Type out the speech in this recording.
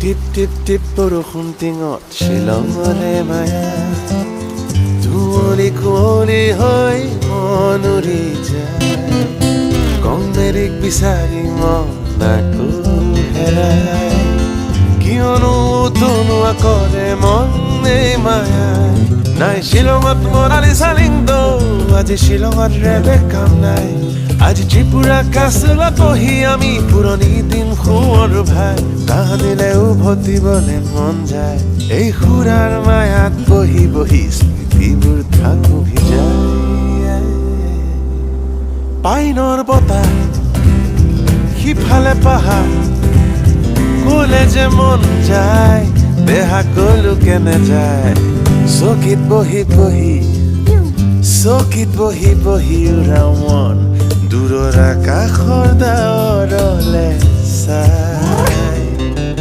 টিপ টিপ টিপ বৰষুণ টিঙত শ্বিলঙৰে মায়া ধুঁৱলি কুঁৱলি হৈ মন উৰি যায় কংমেৰিক বিচাৰি মন আকৌ হেৰাই কিয়নো তনুৱা কৰে মন এই মায়া নাই শ্বিলঙত মনালি চালিংদ আজি শ্বিলঙত ৰেবেক কাম নাই আজি ত্ৰিপুৰা কাছলত বহি আমি পুৰণি দিন সোঁৱৰো ভাই তাহানিলে উভতিবলে মন যায় এই সুৰাৰ মায়াত বহি বহি স্মৃতিবোৰ থাকো ভিজাই পাইনৰ বতাহ সিফালে পাহাৰ কলে যে মন যায় দেহা কলো কেনে যায় চকীত বহি বহি উৰাও মন দূৰৰ আকাশৰ ডাৱৰলে চাই